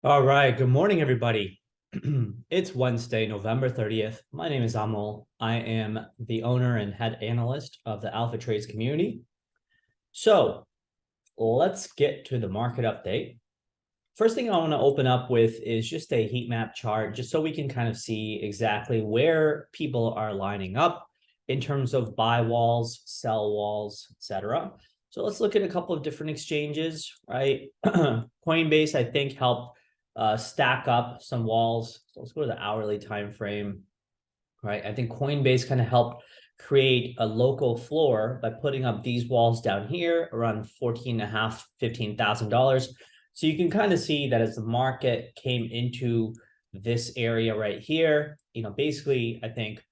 All right. Good morning, everybody. It's Wednesday, November 30th. My name is Amol. I am the owner and head analyst of the Alpha Trades community. So let's get to the market update. First thing I want to open up with is just a heat map chart, just so we can kind of see exactly where people are lining up in terms of buy walls, sell walls, etc. So let's look at a couple of different exchanges, right? Coinbase, I think, helped stack up some walls. So let's go to the hourly time frame, right? I think Coinbase kind of helped create a local floor by putting up these walls down here around 14.5, $15,000. So you can kind of see that as the market came into this area right here, basically, I think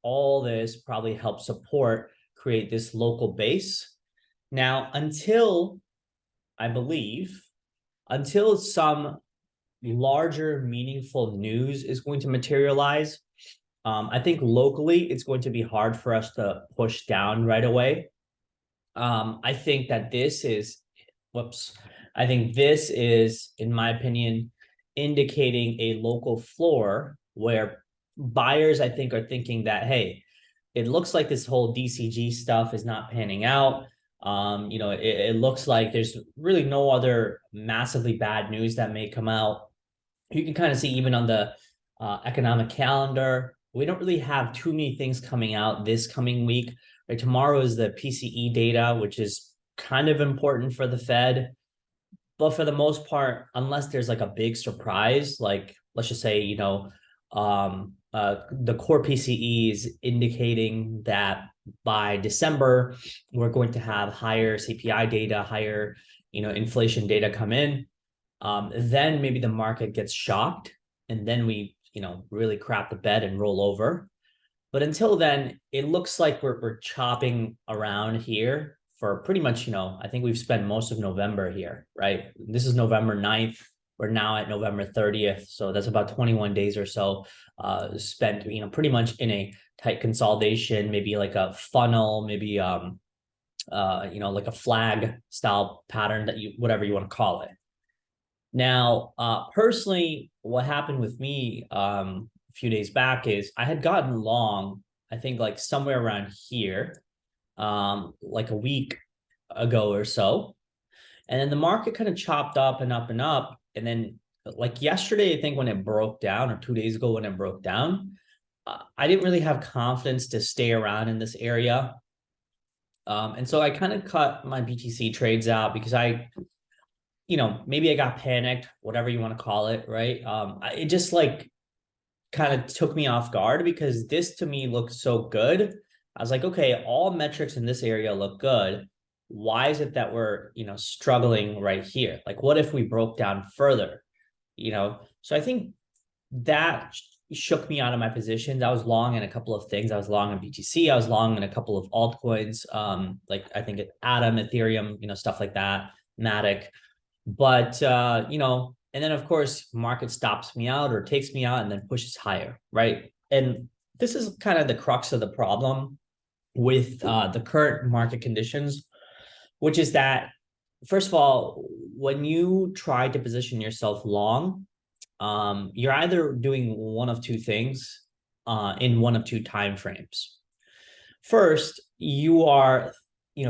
all this probably helped support create this local base. Now, I believe, until some larger meaningful news is going to materialize, I think locally it's going to be hard for us to push down right away. I think that this is, I think this is, in my opinion, indicating a local floor where buyers, I think, are thinking that, hey, it looks like this whole DCG stuff is not panning out. It looks like there's really no other massively bad news that may come out. You can kind of see even on the economic calendar, we don't really have too many things coming out this coming week. Right? Tomorrow is the PCE data, which is kind of important for the Fed. But for the most part, unless there's like a big surprise, like let's just say, the core PCE is indicating that by December, we're going to have higher CPI data, higher, inflation data come in. Then maybe the market gets shocked and then we, really crap the bed and roll over. But until then, it looks like we're chopping around here for pretty much, I think we've spent most of November here, right? This is November 9th. We're now at November 30th. So that's about 21 days or so spent, pretty much in a tight consolidation, maybe like a funnel, maybe, like a flag style pattern whatever you want to call it. Now, personally, what happened with me a few days back is I had gotten long, I think like somewhere around here, like a week ago or so. And then the market kind of chopped up and up and up. And then like yesterday, I think when it broke down, or 2 days ago when it broke down, I didn't really have confidence to stay around in this area. And so I kind of cut my BTC trades out because maybe I got panicked, whatever you want to call it, right? It just like kind of took me off guard because this to me looked so good. I was like, okay, all metrics in this area look good. Why is it that we're, struggling right here? Like, what if we broke down further? So I think that shook me out of my positions. I was long in a couple of things. I was long in BTC. I was long in a couple of altcoins, like I think Atom, Ethereum, stuff like that, Matic. But, and then of course, market stops me out or takes me out and then pushes higher, right? And this is kind of the crux of the problem with the current market conditions, which is that, first of all, when you try to position yourself long, you're either doing one of two things in one of two time frames. First, you are,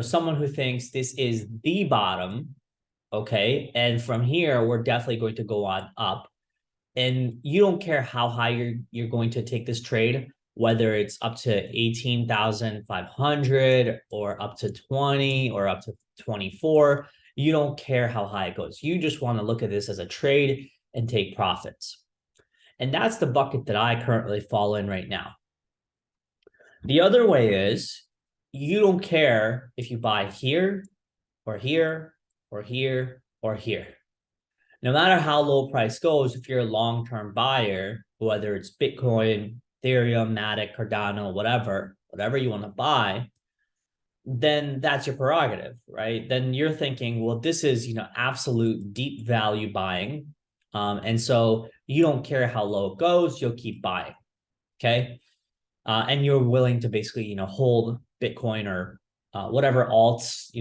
someone who thinks this is the bottom. Okay. And from here, we're definitely going to go on up. And you don't care how high you're going to take this trade, whether it's up to 18,500 or up to 20 or up to 24. You don't care how high it goes. You just want to look at this as a trade and take profits. And that's the bucket that I currently fall in right now. The other way is you don't care if you buy here or here or here or here. No matter how low price goes, if you're a long-term buyer, whether it's Bitcoin, Ethereum, Matic, Cardano, whatever you want to buy, then that's your prerogative, right? Then you're thinking, well, this is, absolute deep value buying. And so you don't care how low it goes, you'll keep buying, okay? And you're willing to basically, hold Bitcoin or whatever alts,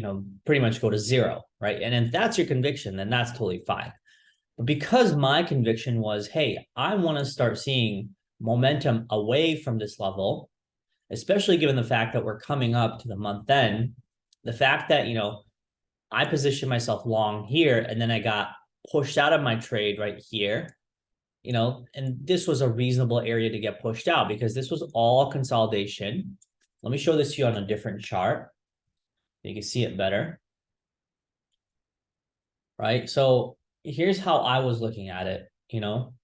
pretty much go to zero, right? And if that's your conviction, then that's totally fine. But because my conviction was, hey, I want to start seeing momentum away from this level, especially given the fact that we're coming up to the month end, the fact that, I positioned myself long here and then I got pushed out of my trade right here, and this was a reasonable area to get pushed out because this was all consolidation. Let me show this to you on a different chart. You can see it better. Right? So here's how I was looking at it.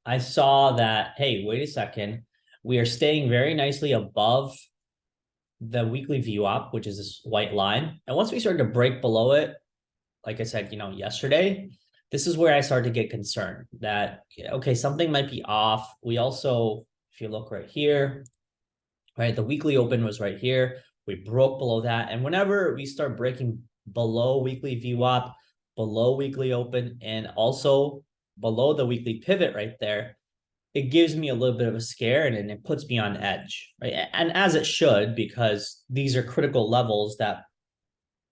I saw that, hey, wait a second. We are staying very nicely above the weekly VWAP, which is this white line. And once we started to break below it, like I said, yesterday, this is where I started to get concerned that, okay, something might be off. We also, if you look right here, right, the weekly open was right here. We broke below that. And whenever we start breaking below weekly VWAP, below weekly open, and also below the weekly pivot right there, it gives me a little bit of a scare and it puts me on edge, right? And as it should, because these are critical levels that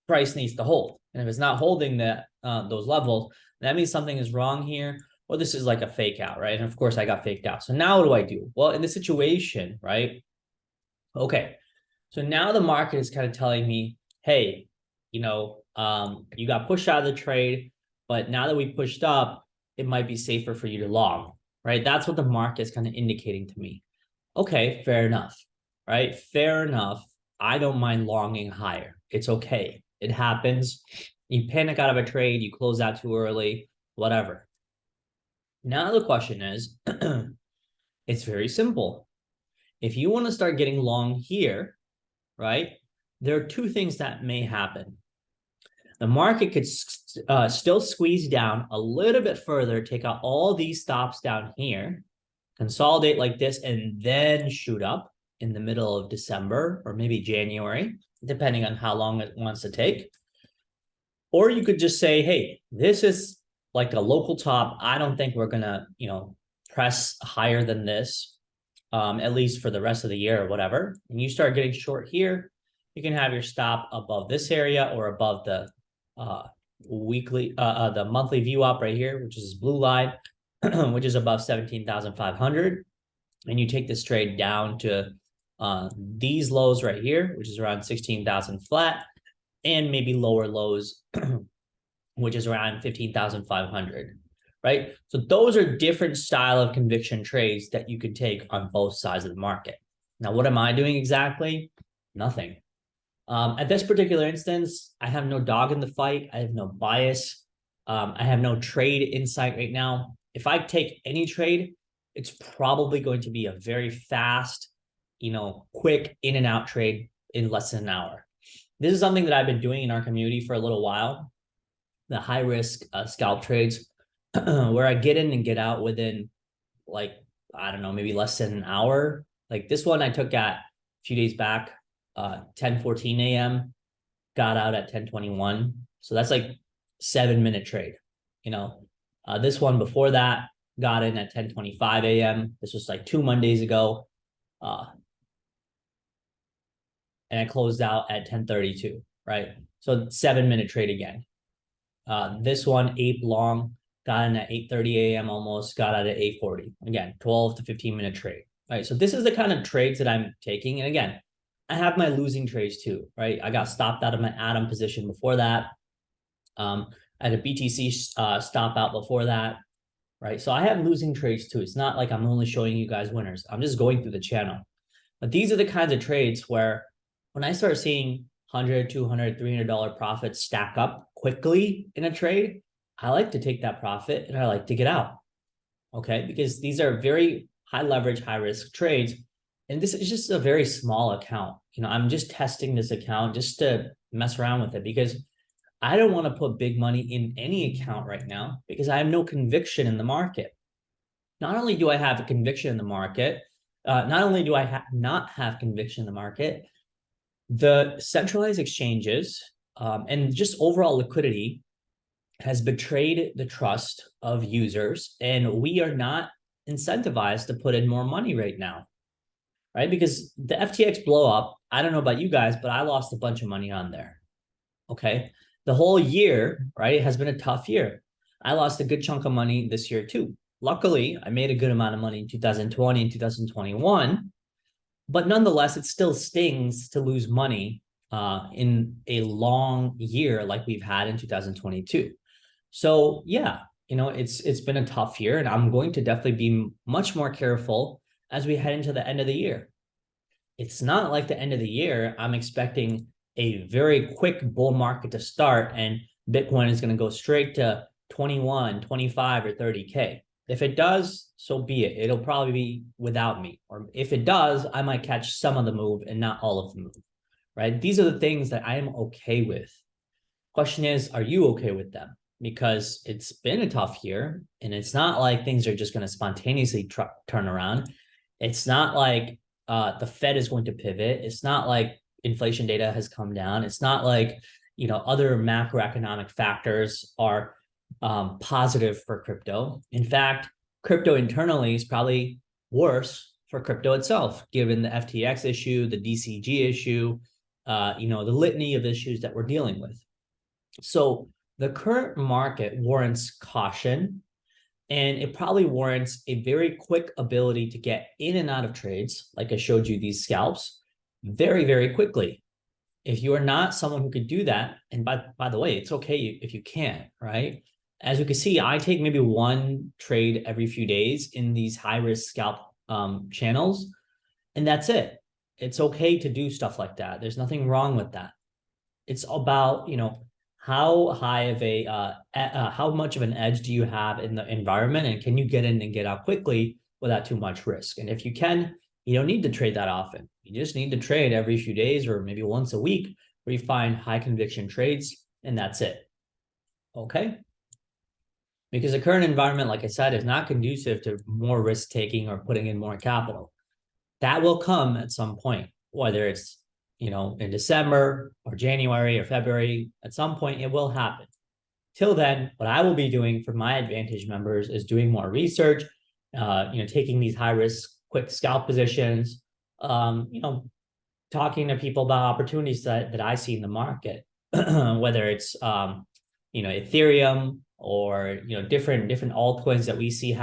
price needs to hold. And if it's not holding those levels, that means something is wrong here, or this is like a fake out, right? And of course I got faked out. So now what do I do? Well, in this situation, right? Okay, so now the market is kind of telling me, hey, you got pushed out of the trade, but now that we pushed up, it might be safer for you to long, right? That's what the market is kind of indicating to me. Okay, fair enough, right? Fair enough. I don't mind longing higher. It's okay. It happens. You panic out of a trade, you close out too early, whatever. Now the question is, it's very simple. If you want to start getting long here, right, there are two things that may happen. The market could still squeeze down a little bit further, take out all these stops down here, consolidate like this, and then shoot up in the middle of December or maybe January, depending on how long it wants to take. Or you could just say, hey, this is like a local top. I don't think we're going to, press higher than this, at least for the rest of the year or whatever. And you start getting short here, you can have your stop above this area or above the the monthly VWAP right here, which is this blue line, which is above 17,500. And you take this trade down to these lows right here, which is around 16,000 flat, and maybe lower lows, which is around 15,500, right? So those are different style of conviction trades that you could take on both sides of the market. Now, what am I doing exactly? Nothing. At this particular instance, I have no dog in the fight. I have no bias. I have no trade insight right now. If I take any trade, it's probably going to be a very fast, quick in and out trade in less than an hour. This is something that I've been doing in our community for a little while, the high risk scalp trades, where I get in and get out within, like, I don't know, maybe less than an hour. Like this one I took at a few days back, 10:14 a.m., got out at 10:21. So that's like 7-minute trade. This one before that got in at 10:25 a.m. This was like 2 Mondays ago. And I closed out at 10:32, right? So 7-minute trade again. This one, ape long, got in at 8:30 a.m. almost, got out at 8:40. Again, 12 to 15-minute trade. All right, so this is the kind of trades that I'm taking. And again, I have my losing trades too, right? I got stopped out of my Atom position before that. I had a BTC stop out before that, right? So I have losing trades too. It's not like I'm only showing you guys winners. I'm just going through the channel. But these are the kinds of trades where when I start seeing $100, $200, $300 profits stack up quickly in a trade, I like to take that profit and I like to get out, okay? Because these are very high leverage, high risk trades. And this is just a very small account. I'm just testing this account just to mess around with it because I don't want to put big money in any account right now because I have no conviction in the market. Not only do I have a conviction in the market, not only do I not have conviction in the market, the centralized exchanges and just overall liquidity has betrayed the trust of users, and we are not incentivized to put in more money right now, right? Because the FTX blow up, I don't know about you guys, but I lost a bunch of money on there, okay? The whole year, right, has been a tough year. I lost a good chunk of money this year too. Luckily, I made a good amount of money in 2020 and 2021, but nonetheless, it still stings to lose money in a long year like we've had in 2022. So yeah, it's been a tough year, and I'm going to definitely be much more careful as we head into the end of the year. It's not like the end of the year, I'm expecting a very quick bull market to start and Bitcoin is going to go straight to 21, 25, or 30K. If it does, so be it. It'll probably be without me. Or if it does, I might catch some of the move and not all of the move, right? These are the things that I am okay with. Question is, are you okay with them? Because it's been a tough year, and it's not like things are just going to spontaneously turn around. It's not like the Fed is going to pivot. It's not like inflation data has come down. It's not like other macroeconomic factors are positive for crypto. In fact, crypto internally is probably worse for crypto itself, given the FTX issue, the DCG issue, the litany of issues that we're dealing with. So the current market warrants caution, and it probably warrants a very quick ability to get in and out of trades, like I showed you these scalps, very, very quickly. If you are not someone who could do that, and by the way, it's okay if you can't, right? As you can see, I take maybe one trade every few days in these high-risk scalp channels, and that's it. It's okay to do stuff like that. There's nothing wrong with that. It's about, how high of how much of an edge do you have in the environment, and can you get in and get out quickly without too much risk? And if you can, you don't need to trade that often. You just need to trade every few days or maybe once a week where you find high conviction trades, and that's it. Okay? Because the current environment, like I said, is not conducive to more risk taking or putting in more capital. That will come at some point, whether it's in December or January or February. At some point it will happen. Till then, what I will be doing for my Advantage members is doing more research, taking these high risk, quick scalp positions, talking to people about opportunities that I see in the market, whether it's, Ethereum or, different altcoins that we see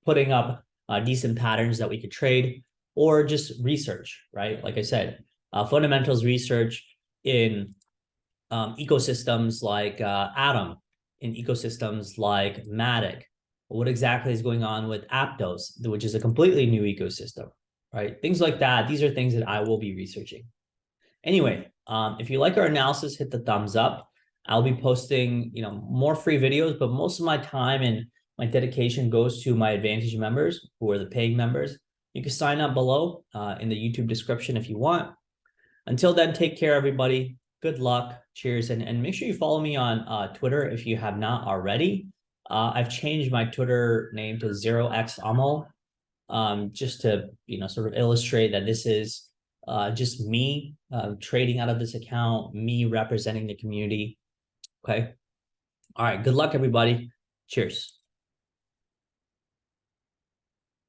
putting up decent patterns that we could trade, or just research, right? Like I said, fundamentals research in ecosystems like Atom, in ecosystems like Matic. What exactly is going on with Aptos, which is a completely new ecosystem, right? Things like that. These are things that I will be researching. Anyway, if you like our analysis, hit the thumbs up. I'll be posting, more free videos, but most of my time and my dedication goes to my Advantage members, who are the paying members. You can sign up below in the YouTube description if you want. Until then, take care, everybody. Good luck. Cheers. And make sure you follow me on Twitter if you have not already. I've changed my Twitter name to 0xAmol, just to, sort of illustrate that this is just me trading out of this account, me representing the community. Okay. All right. Good luck, everybody. Cheers.